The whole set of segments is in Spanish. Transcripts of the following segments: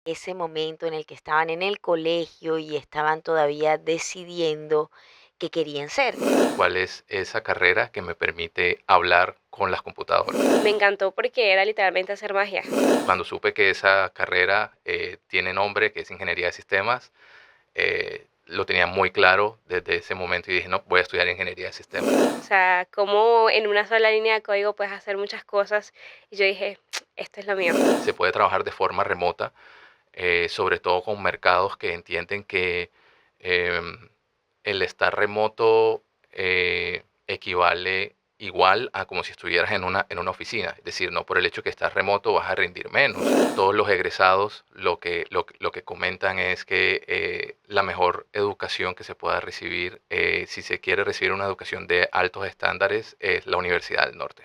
ese momento en el que estaban en el colegio y estaban todavía decidiendo qué querían ser. ¿Cuál es esa carrera que me permite hablar con las computadoras? Me encantó porque era literalmente hacer magia. Cuando supe que esa carrera tiene nombre, que es Ingeniería de Sistemas, lo tenía muy claro desde ese momento y dije, no, voy a estudiar Ingeniería de Sistemas. O sea, como en una sola línea de código puedes hacer muchas cosas. Y yo dije, esto es lo mío. Se puede trabajar de forma remota, sobre todo con mercados que entienden que em, el estar remoto equivale igual a como si estuvieras en una oficina. Es decir, no por el hecho que estás remoto vas a rendir menos. Todos los egresados lo que comentan es que la mejor educación que se pueda recibir, si se quiere recibir una educación de altos estándares, es la Universidad del Norte.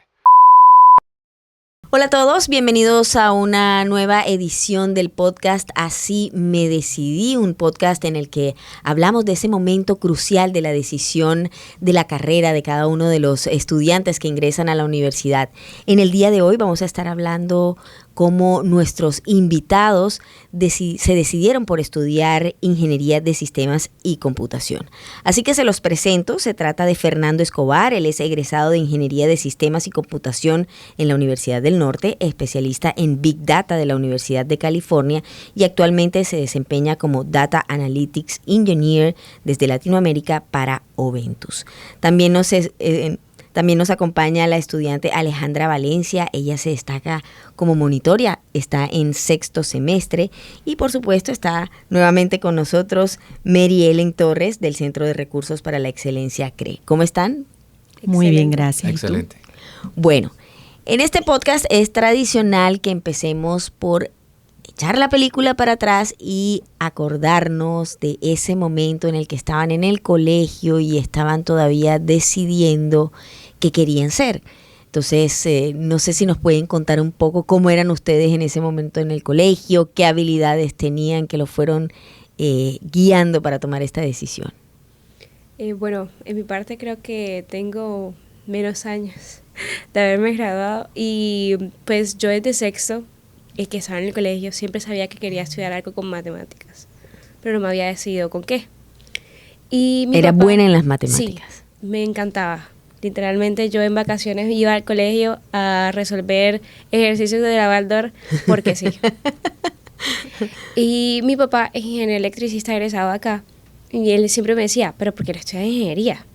Hola a todos, bienvenidos a una nueva edición del podcast Así me decidí, un podcast en el que hablamos de ese momento crucial de la decisión de la carrera de cada uno de los estudiantes que ingresan a la universidad. En el día de hoy vamos a estar hablando cómo nuestros invitados se decidieron por estudiar Ingeniería de Sistemas y Computación. Así que se los presento, se trata de Fernando Escobar, él es egresado de Ingeniería de Sistemas y Computación en la Universidad del Norte, especialista en Big Data de la Universidad de California y actualmente se desempeña como Data Analytics Engineer desde Latinoamérica para Oventus. También nos acompaña la estudiante Alejandra Valencia, ella se destaca como monitoria, está en sexto semestre y por supuesto está nuevamente con nosotros Mary Ellen Torres del Centro de Recursos para la Excelencia CRE. ¿Cómo están? Muy bien, gracias. Excelente. Bueno, en este podcast es tradicional que empecemos por echar la película para atrás y acordarnos de ese momento en el que estaban en el colegio y estaban todavía decidiendo qué querían ser. Entonces, no sé si nos pueden contar un poco cómo eran ustedes en ese momento en el colegio, qué habilidades tenían que los fueron guiando para tomar esta decisión. Bueno, en mi parte creo que tengo menos años de haberme graduado y pues yo desde sexto, que estaba en el colegio, siempre sabía que quería estudiar algo con matemáticas, pero no me había decidido con qué. Y Era buena en las matemáticas. Sí, me encantaba. Literalmente yo en vacaciones iba al colegio a resolver ejercicios de la Waldorf porque sí. Y mi papá es ingeniero electricista egresado acá y él siempre me decía, pero ¿por qué no estudias ingeniería?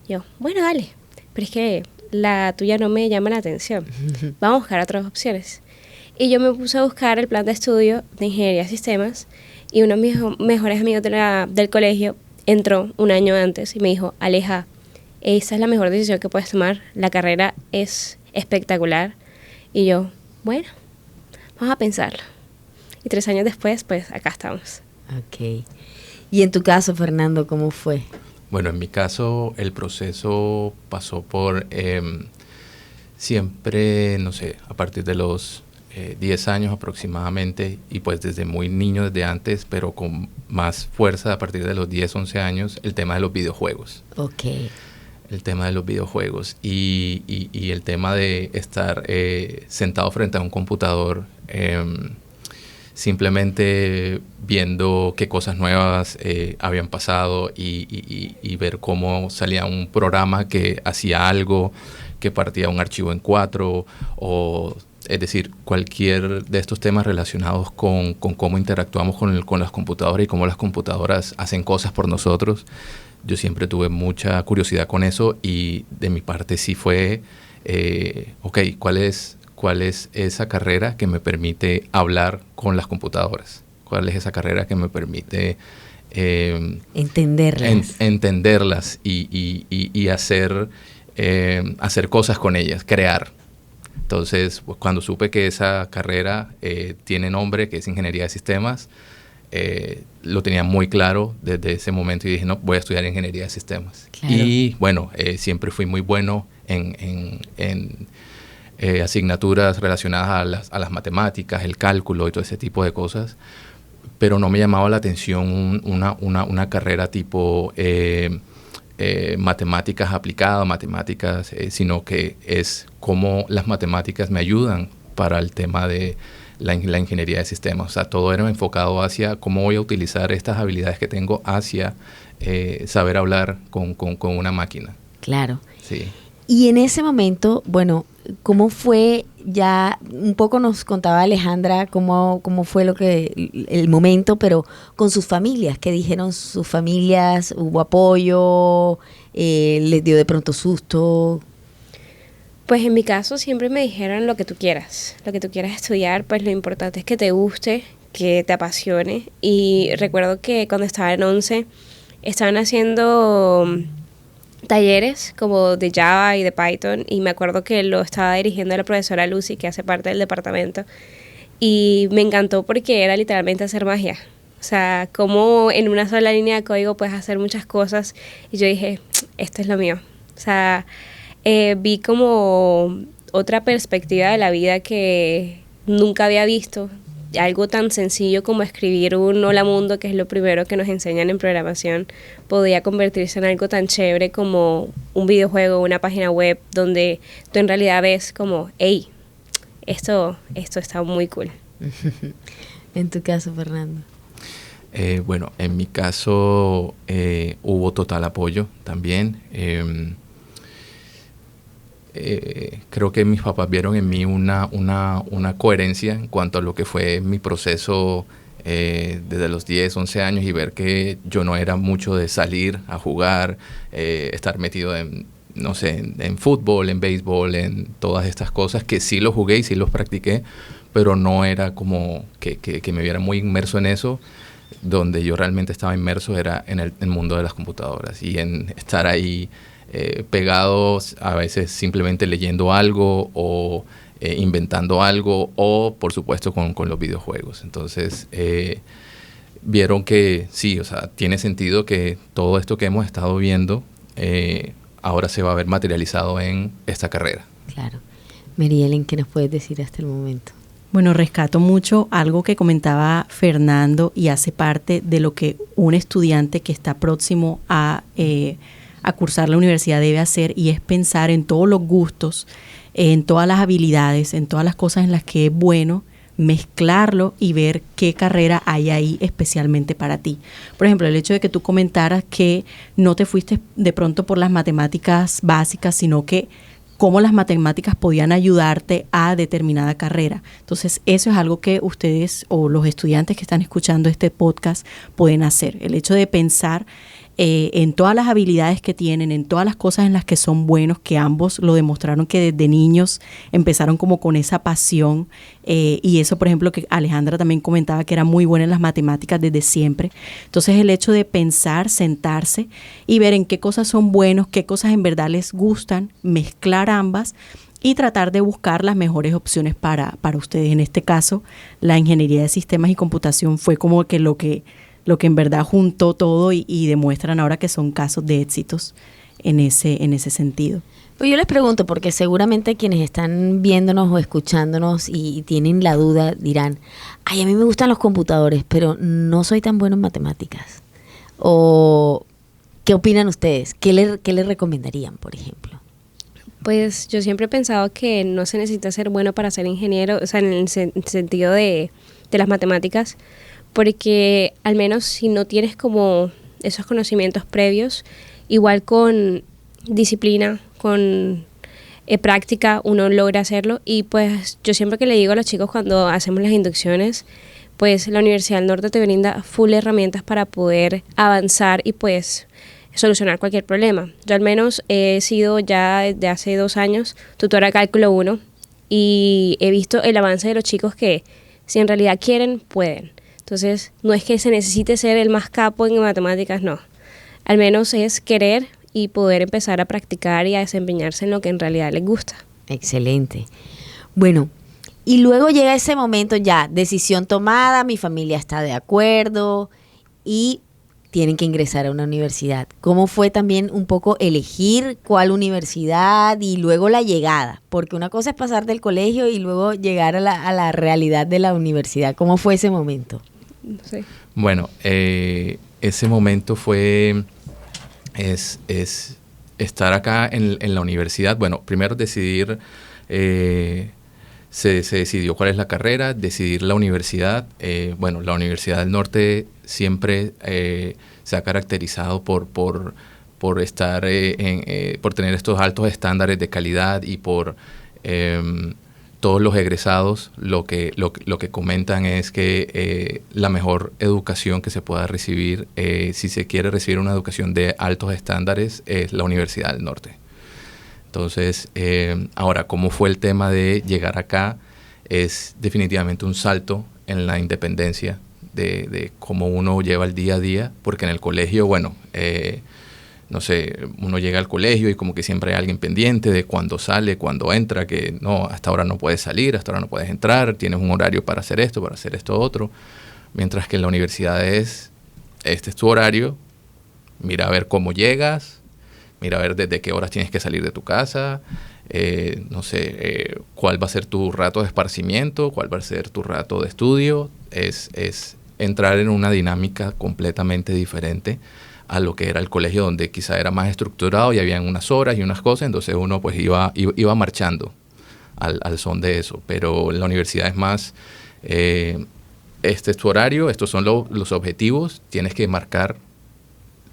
Yo, bueno, dale, pero es que la tuya no me llama la atención. Vamos a buscar otras opciones. Y yo me puse a buscar el plan de estudio de ingeniería de sistemas y uno de mis mejores amigos del colegio entró un año antes y me dijo, Aleja, esa es la mejor decisión que puedes tomar, la carrera es espectacular. Y yo, bueno, vamos a pensarlo. Y 3 años después, pues acá estamos. Ok. Y en tu caso, Fernando, ¿cómo fue? Bueno, en mi caso el proceso pasó por siempre, no sé, a partir de los 10 años aproximadamente, y pues desde muy niño, desde antes, pero con más fuerza a partir de los 10, 11 años, el tema de los videojuegos. Ok. El tema de los videojuegos y el tema de estar sentado frente a un computador, simplemente viendo qué cosas nuevas habían pasado y ver cómo salía un programa que hacía algo, que partía un archivo en 4, o es decir, cualquier de estos temas relacionados con cómo interactuamos con las computadoras y cómo las computadoras hacen cosas por nosotros. Yo siempre tuve mucha curiosidad con eso y de mi parte sí fue, ok, ¿cuál es esa carrera que me permite hablar con las computadoras? ¿Cuál es esa carrera que me permite entenderlas y hacer cosas con ellas, crear? Entonces, pues, cuando supe que esa carrera tiene nombre, que es Ingeniería de Sistemas, lo tenía muy claro desde ese momento y dije, no, voy a estudiar Ingeniería de Sistemas. Claro. Y bueno, siempre fui muy bueno en asignaturas relacionadas a las matemáticas, el cálculo y todo ese tipo de cosas, pero no me llamaba la atención una carrera tipo matemáticas aplicadas, sino que es cómo las matemáticas me ayudan para el tema de la ingeniería de sistemas. O sea, todo era enfocado hacia cómo voy a utilizar estas habilidades que tengo hacia saber hablar con una máquina. Claro. Sí. Y en ese momento, bueno, ¿cómo fue? Ya un poco nos contaba Alejandra cómo fue el momento, pero con sus familias, ¿qué dijeron sus familias? ¿Hubo apoyo? ¿Les dio de pronto susto? Pues en mi caso siempre me dijeron lo que tú quieras estudiar, pues lo importante es que te guste, que te apasione. Y recuerdo que cuando estaba en 11 estaban haciendo talleres como de Java y de Python, y me acuerdo que lo estaba dirigiendo la profesora Lucy, que hace parte del departamento, y me encantó porque era literalmente hacer magia. O sea, como en una sola línea de código puedes hacer muchas cosas, y yo dije, esto es lo mío. O sea, vi como otra perspectiva de la vida que nunca había visto. Algo tan sencillo como escribir un hola mundo, que es lo primero que nos enseñan en programación, podía convertirse en algo tan chévere como un videojuego, una página web, donde tú en realidad ves como, hey, esto está muy cool. En tu caso, Fernando. Bueno, en mi caso hubo total apoyo también. Creo que mis papás vieron en mí una coherencia en cuanto a lo que fue mi proceso desde los 10, 11 años, y ver que yo no era mucho de salir a jugar, estar metido en, no sé, en fútbol, en béisbol, en todas estas cosas que sí los jugué y sí los practiqué, pero no era como que me viera muy inmerso en eso. Donde yo realmente estaba inmerso era en el mundo de las computadoras y en estar ahí pegados, a veces simplemente leyendo algo o inventando algo, o por supuesto con los videojuegos. Entonces vieron que sí, o sea, tiene sentido que todo esto que hemos estado viendo ahora se va a ver materializado en esta carrera. Claro. Mary Ellen, ¿qué nos puedes decir hasta el momento? Bueno, rescato mucho algo que comentaba Fernando y hace parte de lo que un estudiante que está próximo a cursar la universidad debe hacer, y es pensar en todos los gustos, en todas las habilidades, en todas las cosas en las que es bueno, mezclarlo y ver qué carrera hay ahí especialmente para ti. Por ejemplo, el hecho de que tú comentaras que no te fuiste de pronto por las matemáticas básicas, sino que cómo las matemáticas podían ayudarte a determinada carrera. Entonces, eso es algo que ustedes o los estudiantes que están escuchando este podcast pueden hacer. El hecho de pensar en todas las habilidades que tienen, en todas las cosas en las que son buenos, que ambos lo demostraron que desde niños empezaron como con esa pasión, y eso, por ejemplo, que Alejandra también comentaba que era muy buena en las matemáticas desde siempre. Entonces, el hecho de pensar, sentarse y ver en qué cosas son buenos, qué cosas en verdad les gustan, mezclar ambas y tratar de buscar las mejores opciones para ustedes. En este caso, la ingeniería de sistemas y computación fue como que lo que en verdad juntó todo y demuestran ahora que son casos de éxitos en ese sentido. Pues yo les pregunto, porque seguramente quienes están viéndonos o escuchándonos y tienen la duda dirán, ay, a mí me gustan los computadores, pero no soy tan bueno en matemáticas. O, ¿qué opinan ustedes? ¿Qué le recomendarían, por ejemplo? Pues yo siempre he pensado que no se necesita ser bueno para ser ingeniero, o sea, en el sentido de las matemáticas, porque al menos si no tienes como esos conocimientos previos, igual con disciplina, con práctica, uno logra hacerlo. Y pues yo siempre que le digo a los chicos cuando hacemos las inducciones, pues la Universidad del Norte te brinda full herramientas para poder avanzar y pues solucionar cualquier problema. Yo al menos he sido ya desde hace 2 años tutora de cálculo 1 y he visto el avance de los chicos que si en realidad quieren, pueden. Entonces, no es que se necesite ser el más capo en matemáticas, no. Al menos es querer y poder empezar a practicar y a desempeñarse en lo que en realidad les gusta. Excelente. Bueno, y luego llega ese momento ya, decisión tomada, mi familia está de acuerdo y tienen que ingresar a una universidad. ¿Cómo fue también un poco elegir cuál universidad y luego la llegada? Porque una cosa es pasar del colegio y luego llegar a la realidad de la universidad. ¿Cómo fue ese momento? No sé. Bueno, ese momento fue es estar acá en la universidad. Bueno, primero decidir se decidió cuál es la carrera, decidir la universidad. Bueno, la Universidad del Norte siempre se ha caracterizado por estar por tener estos altos estándares de calidad y por todos los egresados lo que comentan es que la mejor educación que se pueda recibir, si se quiere recibir una educación de altos estándares, es la Universidad del Norte. Entonces, ahora, ¿cómo fue el tema de llegar acá? Es definitivamente un salto en la independencia de cómo uno lleva el día a día, porque en el colegio, bueno, no sé, uno llega al colegio y como que siempre hay alguien pendiente de cuándo sale, cuándo entra, que no, hasta ahora no puedes salir, hasta ahora no puedes entrar, tienes un horario para hacer esto otro, mientras que en la universidad este es tu horario, mira a ver cómo llegas, mira a ver desde qué horas tienes que salir de tu casa, no sé, cuál va a ser tu rato de esparcimiento, cuál va a ser tu rato de estudio, es entrar en una dinámica completamente diferente a lo que era el colegio, donde quizá era más estructurado y habían unas horas y unas cosas, entonces uno pues iba marchando al son de eso, pero en la universidad es más, este es tu horario, estos son los objetivos, tienes que marcar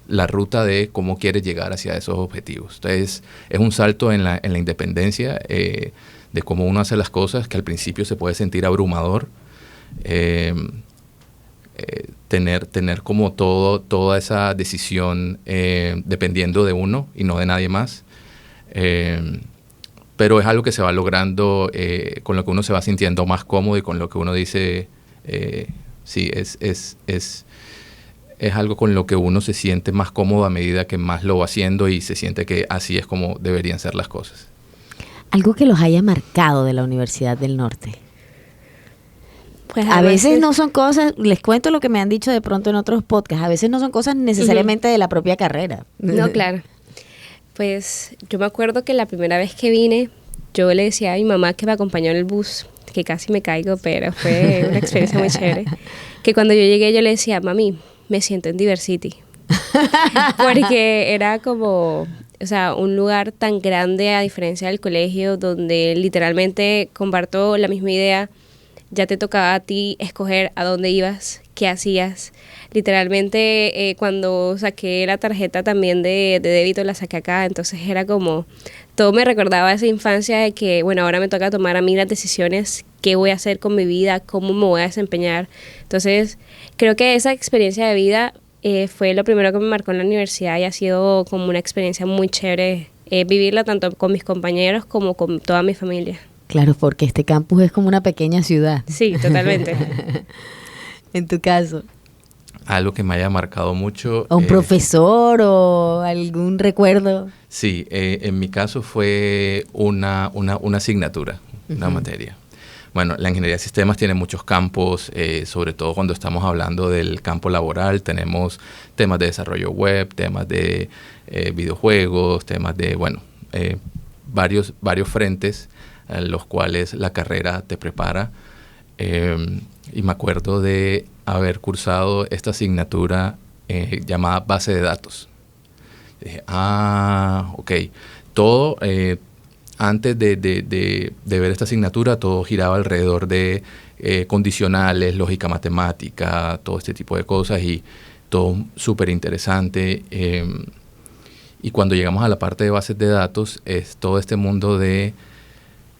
la ruta de cómo quieres llegar hacia esos objetivos. Entonces es un salto en la independencia, de cómo uno hace las cosas, que al principio se puede sentir abrumador, tener como toda esa decisión dependiendo de uno y no de nadie más, pero es algo que se va logrando, con lo que uno se va sintiendo más cómodo y con lo que uno dice, sí, es algo con lo que uno se siente más cómodo a medida que más lo va haciendo y se siente que así es como deberían ser las cosas. Algo que los haya marcado de la Universidad del Norte. Pues a veces no son cosas, les cuento lo que me han dicho de pronto en otros podcasts, a veces no son cosas necesariamente de la propia carrera. No, claro. Pues yo me acuerdo que la primera vez que vine, yo le decía a mi mamá que me acompañó en el bus, que casi me caigo, pero fue una experiencia muy chévere, que cuando yo llegué yo le decía, mami, me siento en Diversity. Porque era como, o sea, un lugar tan grande a diferencia del colegio, donde literalmente comparto la misma idea. Ya te tocaba a ti escoger a dónde ibas, qué hacías. Literalmente cuando saqué la tarjeta también de débito la saqué acá, entonces era como, todo me recordaba esa infancia de que, bueno, ahora me toca tomar a mí las decisiones, qué voy a hacer con mi vida, cómo me voy a desempeñar. Entonces creo que esa experiencia de vida fue lo primero que me marcó en la universidad y ha sido como una experiencia muy chévere vivirla tanto con mis compañeros como con toda mi familia. Claro, porque este campus es como una pequeña ciudad. Sí, totalmente. En tu caso. Algo que me haya marcado mucho. ¿O un profesor o algún recuerdo? Sí, en mi caso fue una asignatura, una materia. Bueno, la ingeniería de sistemas tiene muchos campos, sobre todo cuando estamos hablando del campo laboral. Tenemos temas de desarrollo web, temas de videojuegos, temas de, bueno, varios frentes en los cuales la carrera te prepara. Y me acuerdo de haber cursado esta asignatura llamada base de datos. Dije, ok. Todo, antes de ver esta asignatura, todo giraba alrededor de condicionales, lógica matemática, todo este tipo de cosas y todo súper interesante. Y cuando llegamos a la parte de bases de datos, es todo este mundo de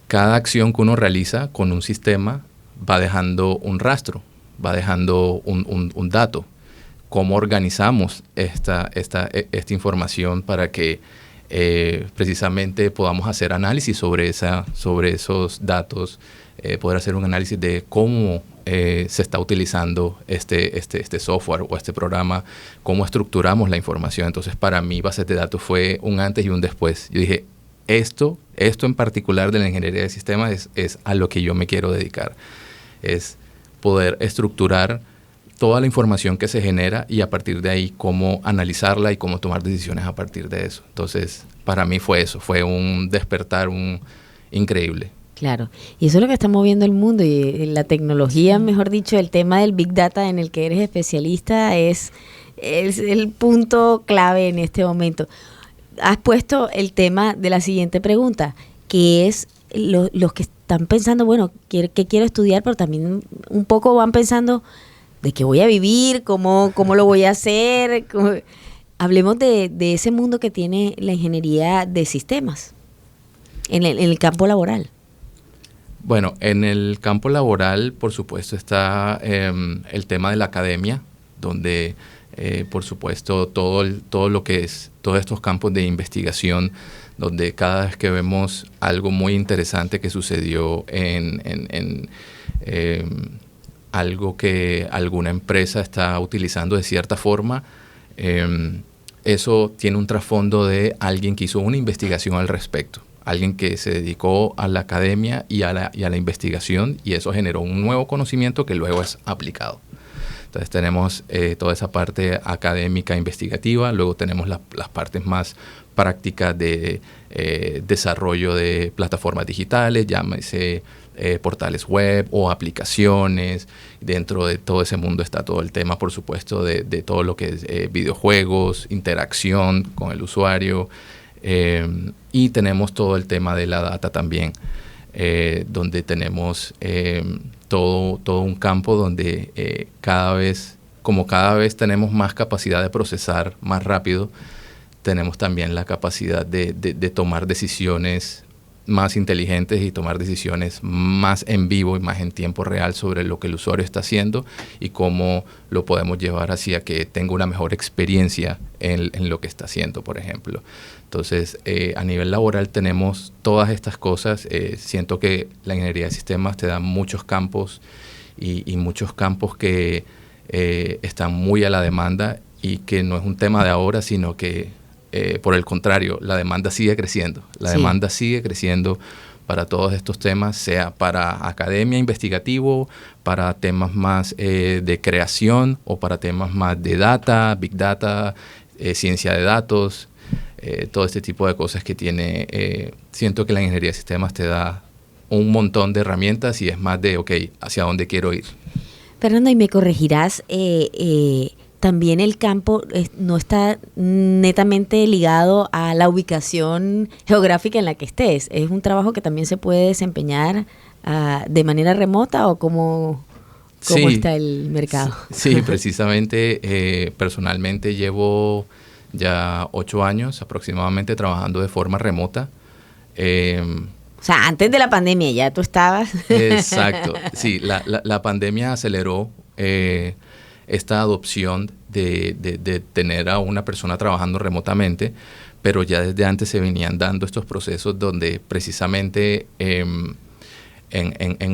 cada acción que uno realiza con un sistema va dejando un rastro, va dejando un dato. ¿Cómo organizamos esta información para que precisamente podamos hacer análisis sobre esos datos, poder hacer un análisis de cómo se está utilizando este software o este programa, cómo estructuramos la información? Entonces, para mí, bases de datos fue un antes y un después. Yo dije, esto en particular de la ingeniería de sistemas es a lo que yo me quiero dedicar. Es poder estructurar toda la información que se genera y a partir de ahí cómo analizarla y cómo tomar decisiones a partir de eso. Entonces, para mí fue eso, fue un despertar increíble. Claro, y eso es lo que está moviendo el mundo y la tecnología, mejor dicho, el tema del Big Data en el que eres especialista es el punto clave en este momento. Has puesto el tema de la siguiente pregunta, que es los que están pensando, bueno, ¿qué quiero estudiar? Pero también un poco van pensando de qué voy a vivir, cómo lo voy a hacer. Hablemos de ese mundo que tiene la ingeniería de sistemas en el campo laboral. Bueno, en el campo laboral, por supuesto, está el tema de la academia, donde, por supuesto, todo lo que es, todos estos campos de investigación, donde cada vez que vemos algo muy interesante que sucedió en algo que alguna empresa está utilizando de cierta forma, eso tiene un trasfondo de alguien que hizo una investigación al respecto. Alguien que se dedicó a la academia y a la investigación, y eso generó un nuevo conocimiento que luego es aplicado. Entonces tenemos toda esa parte académica investigativa, luego tenemos las partes más prácticas de desarrollo de plataformas digitales, llámese portales web o aplicaciones. Dentro de todo ese mundo está todo el tema, por supuesto, de todo lo que es videojuegos, interacción con el usuario. Y tenemos todo el tema de la data también, donde tenemos todo un campo donde cada vez tenemos más capacidad de procesar más rápido, tenemos también la capacidad de tomar decisiones más inteligentes y tomar decisiones más en vivo y más en tiempo real sobre lo que el usuario está haciendo y cómo lo podemos llevar hacia que tenga una mejor experiencia en lo que está haciendo, por ejemplo. Entonces, a nivel laboral tenemos todas estas cosas. Siento que la ingeniería de sistemas te da muchos campos y muchos campos que están muy a la demanda y que no es un tema de ahora, sino que por el contrario, la demanda sigue creciendo. La demanda sigue creciendo para todos estos temas, sea para academia investigativo, para temas más de creación o para temas más de data, big data, ciencia de datos, todo este tipo de cosas que tiene. Siento que la ingeniería de sistemas te da un montón de herramientas y es más de, ok, ¿hacia dónde quiero ir? Fernando, y me corregirás, también el campo no está netamente ligado a la ubicación geográfica en la que estés. ¿Es un trabajo que también se puede desempeñar de manera remota o cómo está el mercado? Sí, precisamente, personalmente llevo ya 8 años aproximadamente trabajando de forma remota. O sea, antes de la pandemia ya tú estabas. Exacto, sí, la pandemia aceleró esta adopción de tener a una persona trabajando remotamente, pero ya desde antes se venían dando estos procesos donde precisamente en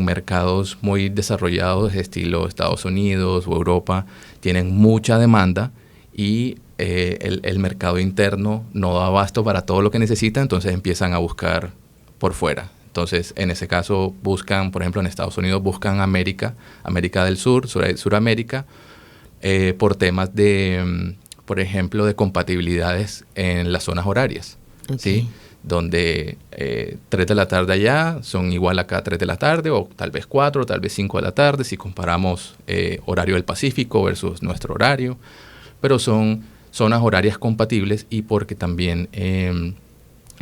mercados muy desarrollados, estilo Estados Unidos o Europa, tienen mucha demanda y el mercado interno no da abasto para todo lo que necesita, entonces empiezan a buscar por fuera. Entonces, en ese caso buscan, por ejemplo, en Estados Unidos buscan América del Sur, Suramérica, por temas de, por ejemplo, de compatibilidades en las zonas horarias, okay. ¿Sí? Donde 3 de la tarde allá son igual acá 3 de la tarde, o tal vez 4, o tal vez 5 de la tarde, si comparamos horario del Pacífico versus nuestro horario, pero son zonas horarias compatibles y porque también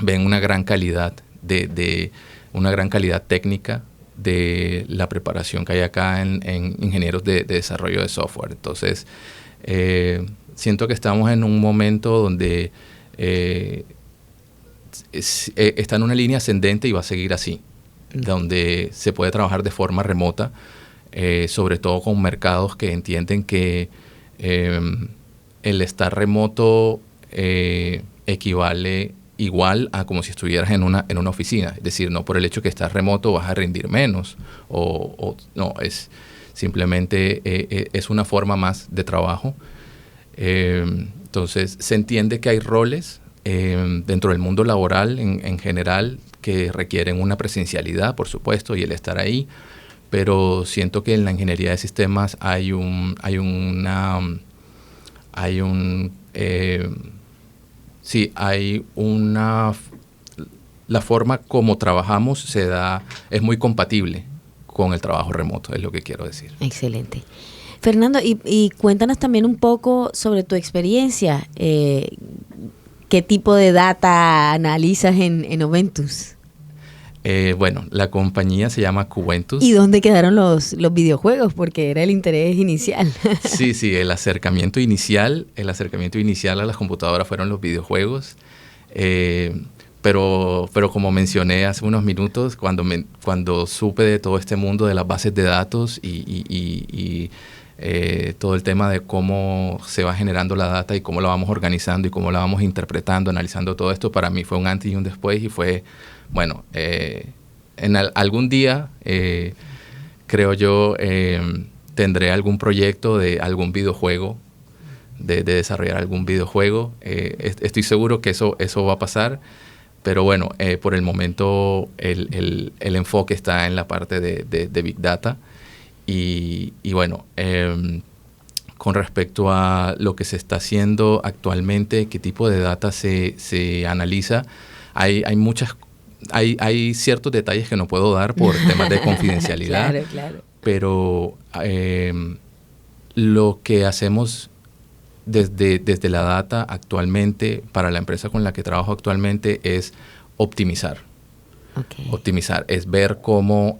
ven una gran calidad una gran calidad técnica de la preparación que hay acá en ingenieros de desarrollo de software. Entonces, siento que estamos en un momento donde está en una línea ascendente y va a seguir así, donde se puede trabajar de forma remota, sobre todo con mercados que entienden que el estar remoto equivale igual a como si estuvieras en una oficina. Es decir, no por el hecho que estás remoto vas a rendir menos. No, es simplemente es una forma más de trabajo. Entonces, se entiende que hay roles dentro del mundo laboral en general que requieren una presencialidad, por supuesto, y el estar ahí. Pero siento que en la ingeniería de sistemas hay la forma como trabajamos es muy compatible con el trabajo remoto, es lo que quiero decir. Excelente. Fernando, y cuéntanos también un poco sobre tu experiencia. ¿Qué tipo de data analizas en Oventus? Bueno, la compañía se llama Cuventus. ¿Y dónde quedaron los videojuegos? Porque era el interés inicial. Sí, el acercamiento inicial a las computadoras fueron los videojuegos. Pero como mencioné hace unos minutos, cuando supe de todo este mundo de las bases de datos y todo el tema de cómo se va generando la data y cómo la vamos organizando y cómo la vamos interpretando, analizando todo esto, para mí fue un antes y un después, y fue, bueno, algún día, creo yo, tendré algún proyecto de algún videojuego, de desarrollar algún videojuego. Estoy seguro que eso va a pasar, pero bueno, por el momento el enfoque está en la parte de Big Data. Y bueno, con respecto a lo que se está haciendo actualmente, qué tipo de data se analiza, hay ciertos detalles que no puedo dar por temas de confidencialidad. Claro. Pero lo que hacemos desde la data actualmente, para la empresa con la que trabajo actualmente, es optimizar. Okay. Optimizar es ver cómo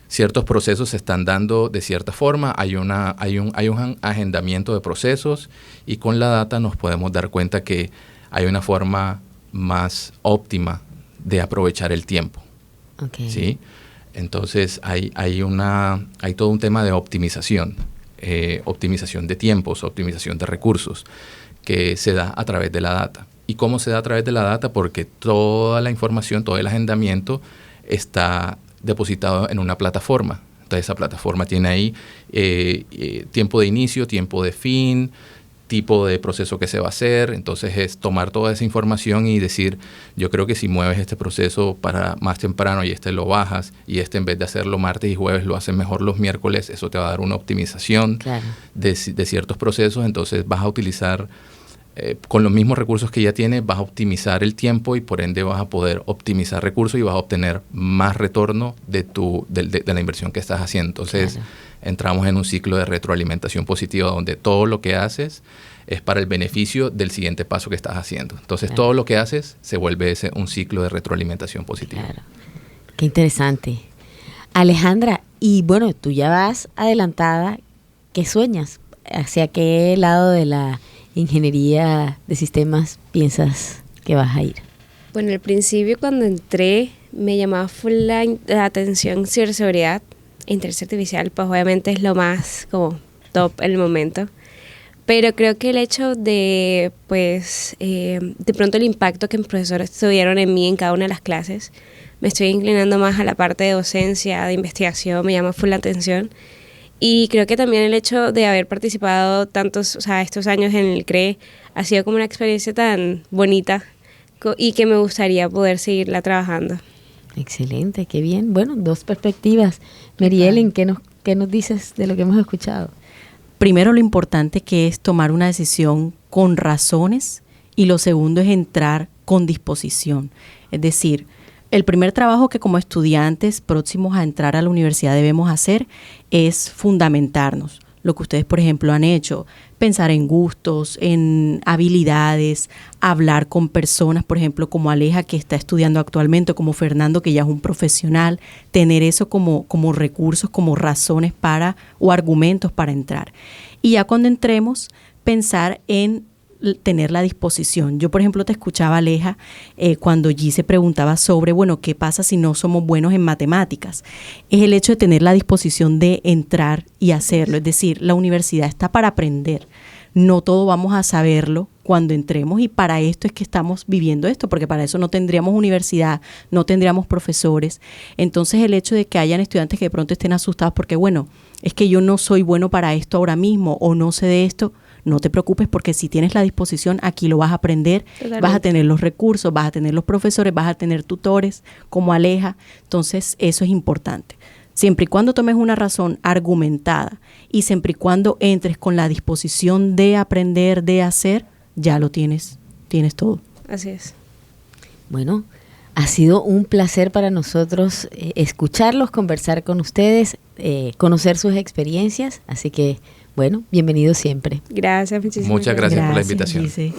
ciertos procesos se están dando de cierta forma. Hay un agendamiento de procesos, y con la data nos podemos dar cuenta que hay una forma más óptima de aprovechar el tiempo. Okay. ¿Sí? Entonces hay todo un tema de optimización. Optimización de tiempos, optimización de recursos, que se da a través de la data. ¿Y cómo se da a través de la data? Porque toda la información, todo el agendamiento está depositado en una plataforma. Entonces esa plataforma tiene ahí tiempo de inicio, tiempo de fin, tipo de proceso que se va a hacer. Entonces es tomar toda esa información y decir, yo creo que si mueves este proceso para más temprano y lo bajas, y en vez de hacerlo martes y jueves lo haces mejor los miércoles, eso te va a dar una optimización de ciertos procesos. Entonces vas a utilizar, con los mismos recursos que ya tienes, vas a optimizar el tiempo, y por ende vas a poder optimizar recursos y vas a obtener más retorno de la inversión que estás haciendo. Entonces entramos en un ciclo de retroalimentación positiva, donde todo lo que haces es para el beneficio del siguiente paso que estás haciendo. Entonces todo lo que haces se vuelve un ciclo de retroalimentación positiva. Claro. Qué interesante. Alejandra, y bueno, tú ya vas adelantada. ¿Qué sueñas? ¿Hacia qué lado de la ingeniería de sistemas piensas que vas a ir? Bueno, al principio, cuando entré, me llamaba full la atención ciberseguridad. Inteligencia artificial, pues obviamente es lo más como top en el momento. Pero creo que el hecho de, pues, de pronto el impacto que mis profesores tuvieron en mí en cada una de las clases, me estoy inclinando más a la parte de docencia, de investigación, me llama full la atención. Y creo que también el hecho de haber participado estos años en el CRE ha sido como una experiencia tan bonita y que me gustaría poder seguirla trabajando. Excelente, qué bien. Bueno, dos perspectivas. Mary-Ellen, ¿qué nos dices de lo que hemos escuchado? Primero, lo importante que es tomar una decisión con razones, y lo segundo es entrar con disposición. Es decir, el primer trabajo que como estudiantes próximos a entrar a la universidad debemos hacer es fundamentarnos. Lo que ustedes, por ejemplo, han hecho, pensar en gustos, en habilidades, hablar con personas, por ejemplo, como Aleja, que está estudiando actualmente, como Fernando, que ya es un profesional, tener eso como recursos, como razones o argumentos para entrar. Y ya cuando entremos, pensar en tener la disposición. Yo, por ejemplo, te escuchaba, Aleja, cuando G se preguntaba sobre, bueno, ¿qué pasa si no somos buenos en matemáticas? Es el hecho de tener la disposición de entrar y hacerlo. Es decir, la universidad está para aprender. No todo vamos a saberlo cuando entremos, y para esto es que estamos viviendo esto, porque para eso no tendríamos universidad, no tendríamos profesores. Entonces, el hecho de que hayan estudiantes que de pronto estén asustados porque, bueno, es que yo no soy bueno para esto ahora mismo, o no sé de esto, no te preocupes, porque si tienes la disposición, aquí lo vas a aprender. Totalmente. Vas a tener los recursos, vas a tener los profesores, vas a tener tutores como Aleja. Entonces, eso es importante. Siempre y cuando tomes una razón argumentada, y siempre y cuando entres con la disposición de aprender, de hacer, ya lo tienes todo. Así es. Bueno, ha sido un placer para nosotros escucharlos, conversar con ustedes, conocer sus experiencias. Así que, bueno, bienvenidos siempre. Gracias, muchísimas gracias por la invitación. Gise.